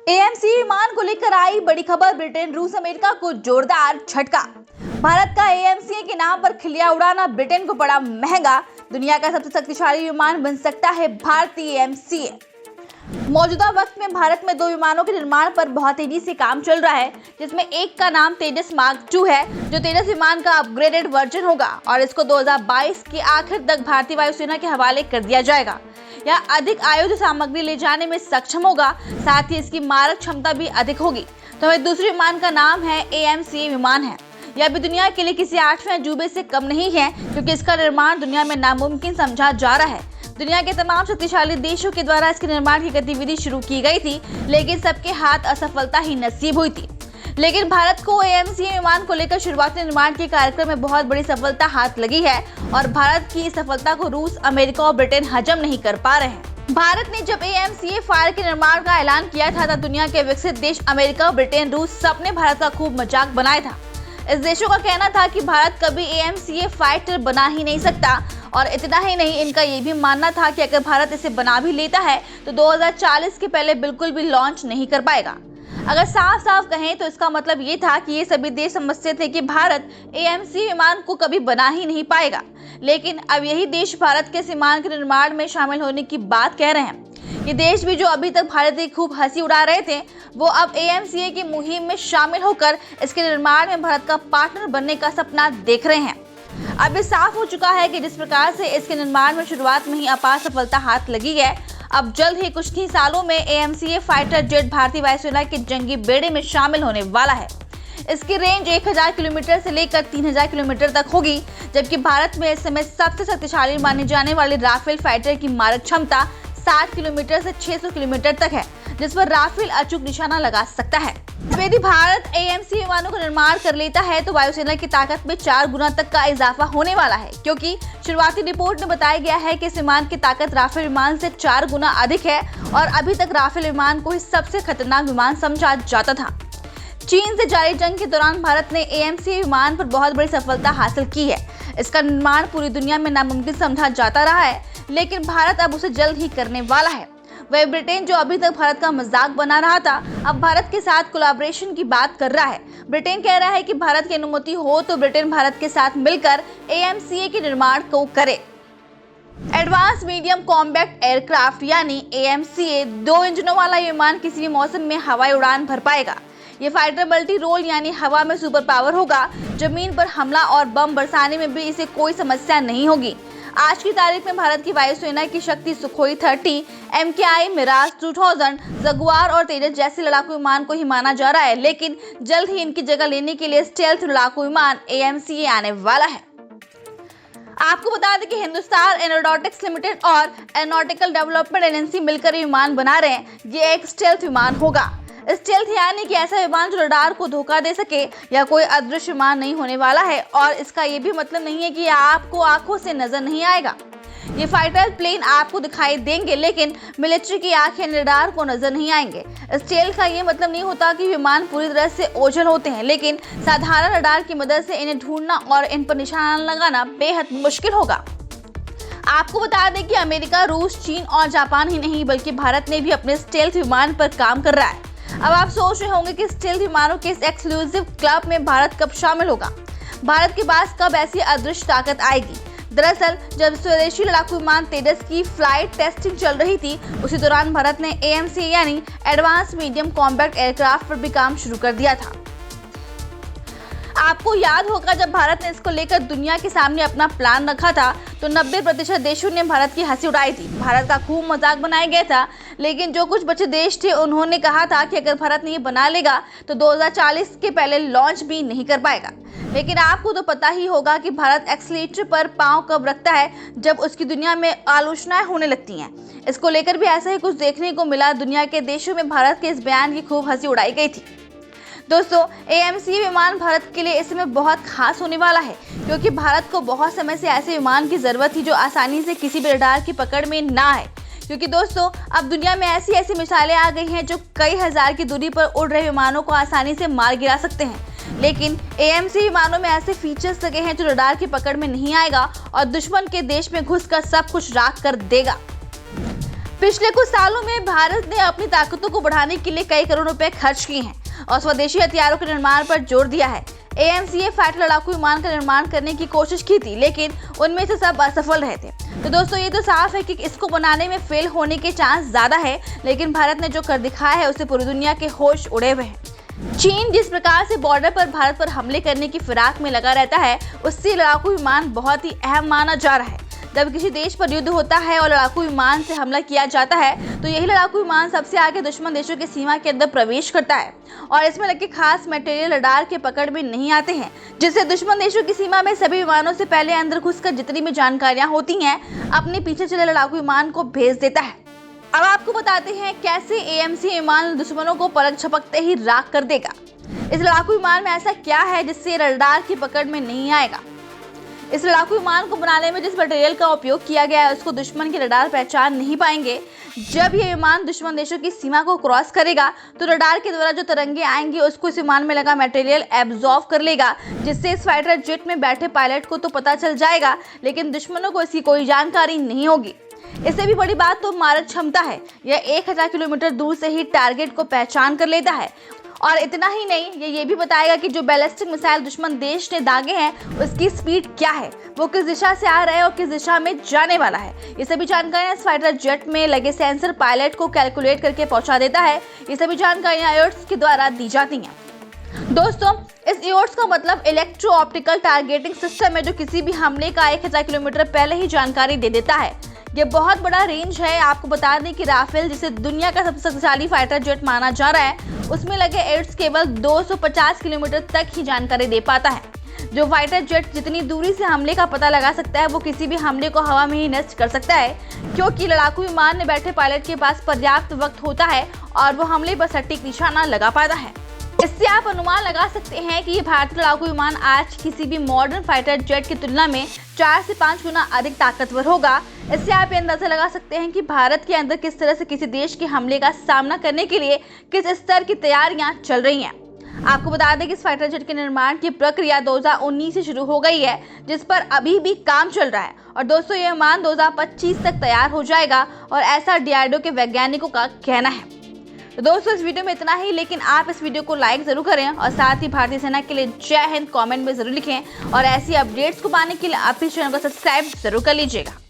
AMC विमान को लेकर आई बड़ी खबर। ब्रिटेन रूस अमेरिका को जोरदार झटका। भारत का एएमसी के नाम पर खिलिया उड़ाना ब्रिटेन को पड़ा महंगा। दुनिया का सबसे शक्तिशाली विमान बन सकता है भारतीय एएमसी। मौजूदा वक्त में भारत में 2 विमानों के निर्माण पर बहुत तेजी से काम चल रहा है, जिसमें एक का नाम तेजस मार्क 2 है, जो तेजस विमान का अपग्रेडेड वर्जन होगा और इसको 2022 के आखिर तक भारतीय वायुसेना के हवाले कर दिया जाएगा। यह अधिक आयुध सामग्री ले जाने में सक्षम होगा, साथ ही इसकी मारक क्षमता भी अधिक होगी। तो वह दूसरे विमान का नाम है एएमसी विमान है। यह भी दुनिया के लिए किसी 8वें अजूबे से कम नहीं है, क्योंकि इसका निर्माण दुनिया में नामुमकिन समझा जा रहा है। दुनिया के तमाम शक्तिशाली देशों के द्वारा इसके निर्माण की गतिविधि शुरू की गई थी, लेकिन सबके हाथ असफलता ही नसीब हुई थी। लेकिन भारत को एएमसी विमान को लेकर शुरुआती निर्माण के कार्यक्रम में बहुत बड़ी सफलता हाथ लगी है और भारत की इस सफलता को रूस, अमेरिका और ब्रिटेन हजम नहीं कर पा रहे हैं। भारत ने जब एएमसी फायर के निर्माण का ऐलान किया था, तब दुनिया के विकसित देश अमेरिका, ब्रिटेन, रूस सबने भारत का खूब मजाक बनाया था। इस देशों का कहना था कि भारत कभी एएमसी फाइटर बना ही नहीं सकता, और इतना ही नहीं, इनका ये भी मानना था कि अगर भारत इसे बना भी लेता है तो 2040 के पहले बिल्कुल भी लॉन्च नहीं कर पाएगा। अगर साफ साफ कहें तो इसका मतलब ये था कि ये सभी देश समझते थे कि भारत एएमसी विमान को कभी बना ही नहीं पाएगा। लेकिन अब यही देश भारत के विमान के निर्माण में शामिल होने की बात कह रहे हैं। ये देश भी जो अभी तक भारत की खूब हंसी उड़ा रहे थे, वो अब एएमसी की मुहिम में शामिल होकर इसके निर्माण में भारत का पार्टनर बनने का सपना देख रहे हैं। अब ये साफ हो चुका है कि जिस प्रकार से इसके निर्माण में शुरुआत में ही अपार सफलता हाथ लगी है, अब जल्द ही कुछ ही सालों में एएमसी फाइटर जेट भारतीय वायुसेना के जंगी बेड़े में शामिल होने वाला है। इसकी रेंज 1000 किलोमीटर से लेकर 3000 किलोमीटर तक होगी, जबकि भारत में इस समय सबसे शक्तिशाली माने जाने वाले राफेल फाइटर की मारक क्षमता 60 किलोमीटर से 600 किलोमीटर तक है, जिस पर राफेल अचूक निशाना लगा सकता है। यदि भारत एएमसी विमानों का निर्माण कर लेता है तो वायुसेना की ताकत में 4 गुना तक का इजाफा होने वाला है, क्योंकि शुरुआती रिपोर्ट में बताया गया है कि इस विमान की ताकत राफेल विमान से 4 गुना अधिक है और अभी तक राफेल विमान को ही सबसे खतरनाक विमान समझा जाता था। चीन से जारी जंग के दौरान भारत ने एएमसी विमान पर बहुत बड़ी सफलता हासिल की है। इसका निर्माण पूरी दुनिया में नामुमकिन समझा जाता रहा है, लेकिन भारत अब उसे जल्द ही करने वाला है। वह ब्रिटेन, जो अभी तक भारत का मजाक बना रहा था, अब भारत के साथ कोलैबोरेशन की बात कर रहा है। ब्रिटेन कह रहा है कि भारत की अनुमति हो तो ब्रिटेन भारत के साथ मिलकर एएमसी के निर्माण को करे। एडवांस मीडियम कॉम्बैट एयरक्राफ्ट यानी एएमसी 2 इंजनों वाला विमान किसी भी मौसम में हवाई उड़ान भर पाएगा। ये फाइटर मल्टी रोल यानी हवा में सुपर पावर होगा। जमीन पर हमला और बम बरसाने में भी इसे कोई समस्या नहीं होगी। आज की तारीख में भारत की वायुसेना की शक्ति सुखोई 30, MKI, मिराज 2000, जगुआर और तेजस जैसे लड़ाकू विमान को ही माना जा रहा है, लेकिन जल्द ही इनकी जगह लेने के लिए स्टेल्थ लड़ाकू विमान एएमसी आने वाला है। आपको बता दें कि हिंदुस्तान एरोनॉटिक्स लिमिटेड और एरोनॉटिकल डेवलपमेंट एजेंसी मिलकर विमान बना रहे हैं। ये एक स्टेल्थ विमान होगा। स्टेल्थ यानी कि ऐसा विमान जो रडार को धोखा दे सके, या कोई अदृश्य विमान नहीं होने वाला है, और इसका ये भी मतलब नहीं है कि आपको आंखों से नजर नहीं आएगा। ये फाइटर प्लेन आपको दिखाई देंगे, लेकिन मिलिट्री की आंखें रडार को नजर नहीं आएंगे। स्टेल्थ का ये मतलब नहीं होता कि विमान पूरी तरह से ओझल होते हैं, लेकिन साधारण रडार की मदद से इन्हें ढूंढना और इन पर निशाना लगाना बेहद मुश्किल होगा। आपको बता दें कि अमेरिका, रूस, चीन और जापान ही नहीं, बल्कि भारत ने भी अपने स्टेल्थ विमान पर काम कर रहा है। अब आप सोच रहे होंगे कि स्टेल्थ विमानों के इस एक्सक्लूसिव क्लब में भारत कब शामिल होगा। भारत के पास कब ऐसी अदृश्य ताकत आएगी। दरअसल जब स्वदेशी लड़ाकू विमान तेजस की फ्लाइट टेस्टिंग चल रही थी, उसी दौरान भारत ने एएमसी यानी एडवांस मीडियम कॉम्बैट एयरक्राफ्ट पर भी काम शुरू कर दिया था। आपको याद होगा, जब भारत ने इसको लेकर दुनिया के सामने अपना प्लान रखा था तो 90% देशों ने भारत की हंसी उड़ाई थी। भारत का खूब मजाक बनाया गया था, लेकिन जो कुछ बचे देश थे उन्होंने कहा था कि अगर भारत ये बना लेगा तो 2040 के पहले लॉन्च भी नहीं कर पाएगा। लेकिन आपको तो पता ही होगा कि भारत एक्सीलरेटर पर पांव कब रखता है, जब उसकी दुनिया में आलोचनाएं होने लगती हैं। इसको लेकर भी ऐसा ही कुछ देखने को मिला। दुनिया के देशों में भारत के इस बयान की खूब हंसी उड़ाई गई थी। दोस्तों, एएमसी विमान भारत के लिए इस समय बहुत खास होने वाला है, क्योंकि भारत को बहुत समय से ऐसे विमान की जरूरत थी जो आसानी से किसी भी रडार की पकड़ में ना आए। क्योंकि दोस्तों, अब दुनिया में ऐसी मिसाइलें आ गई हैं जो कई हजार की दूरी पर उड़ रहे विमानों को आसानी से मार गिरा सकते हैं। लेकिन एएमसी विमानों में ऐसे फीचर्स लगे हैं जो रडार की पकड़ में नहीं आएगा और दुश्मन के देश में घुसकर सब कुछ राख कर देगा। पिछले कुछ सालों में भारत ने अपनी ताकतों को बढ़ाने के लिए कई करोड़ रुपए खर्च किए हैं और स्वदेशी हथियारों के निर्माण पर जोर दिया है। AMCA फाइटर लड़ाकू विमान का निर्माण करने की कोशिश की थी, लेकिन उनमें से सब असफल रहे थे। तो दोस्तों, ये तो साफ है कि इसको बनाने में फेल होने के चांस ज्यादा है, लेकिन भारत ने जो कर दिखाया है उससे पूरी दुनिया के होश उड़े हुए हैं। चीन जिस प्रकार से बॉर्डर पर भारत पर हमले करने की फिराक में लगा रहता है, उससे लड़ाकू विमान बहुत ही अहम माना जा रहा है। जब किसी देश पर युद्ध होता है और लड़ाकू विमान से हमला किया जाता है, तो यही लड़ाकू विमान सबसे आगे दुश्मन देशों की सीमा के अंदर प्रवेश करता है और इसमें लगे खास मटेरियल रडार के पकड़ में नहीं आते हैं, जिससे दुश्मन देशों की सीमा में सभी विमानों से पहले अंदर घुसकर जितनी भी जानकारियां होती हैं, अपने पीछे चले लड़ाकू विमान को भेज देता है। अब आपको बताते हैं कैसे AMCA विमान दुश्मनों को पलक झपकते ही राख कर देगा। इस लड़ाकू विमान में ऐसा क्या है जिससे रडार की पकड़ में नहीं आएगा? इस लड़ाकू विमान को बनाने में जिस मटेरियल का उपयोग किया गया है, उसको दुश्मन के रडार पहचान नहीं पाएंगे। जब ये विमान दुश्मन देशों की सीमा को क्रॉस करेगा, तो रडार के द्वारा जो तरंगे आएंगी उसको इस विमान में लगा मटेरियल एब्जॉर्ब कर लेगा, जिससे इस फाइटर जेट में बैठे पायलट को तो पता चल जाएगा, लेकिन दुश्मनों को इसकी कोई जानकारी नहीं होगी। इससे भी बड़ी बात तो मारक क्षमता है। यह 1000 किलोमीटर दूर से ही टारगेट को पहचान कर लेता है और इतना ही नहीं, ये भी बताएगा कि जो बैलिस्टिक मिसाइल दुश्मन देश ने दागे हैं उसकी स्पीड क्या है, वो किस दिशा से आ रहा है और किस दिशा में जाने वाला है। ये सभी जानकारियां इस फाइटर जेट में लगे सेंसर पायलट को कैलकुलेट करके पहुंचा देता है। ये सभी जानकारियां EOTS के द्वारा दी जाती हैं। दोस्तों, इस EOTS का मतलब इलेक्ट्रो ऑप्टिकल टारगेटिंग सिस्टम है, जो किसी भी हमले का 1000 किलोमीटर पहले ही जानकारी दे देता है। ये बहुत बड़ा रेंज है। आपको बता दें कि राफेल, जिसे दुनिया का सबसे शक्तिशाली फाइटर जेट माना जा रहा है, उसमें लगे EOTS केवल 250 किलोमीटर तक ही जानकारी दे पाता है। जो फाइटर जेट जितनी दूरी से हमले का पता लगा सकता है, वो किसी भी हमले को हवा में ही नष्ट कर सकता है, क्योंकि लड़ाकू विमान में बैठे पायलट के पास पर्याप्त वक्त होता है और वो हमले पर सटीक निशाना लगा पाता है। इससे आप अनुमान लगा सकते हैं कि ये भारतीय लड़ाकू विमान आज किसी भी मॉडर्न फाइटर जेट की तुलना में 4 से 5 गुना अधिक ताकतवर होगा। इससे आप ये अंदाजा लगा सकते हैं कि भारत के अंदर किस तरह से किसी देश के हमले का सामना करने के लिए किस स्तर की तैयारियां चल रही हैं। आपको बता दें कि इस फाइटर जेट के निर्माण की प्रक्रिया 2019 से शुरू हो गई है, जिस पर अभी भी काम चल रहा है और दोस्तों, ये विमान 2025 तक तैयार हो जाएगा और ऐसा DRDO के वैज्ञानिकों का कहना है। तो दोस्तों, इस वीडियो में इतना ही, लेकिन आप इस वीडियो को लाइक जरूर करें और साथ ही भारतीय सेना के लिए जय हिंद कमेंट में जरूर लिखें और ऐसी अपडेट्स को पाने के लिए आप इस चैनल को सब्सक्राइब जरूर कर लीजिएगा।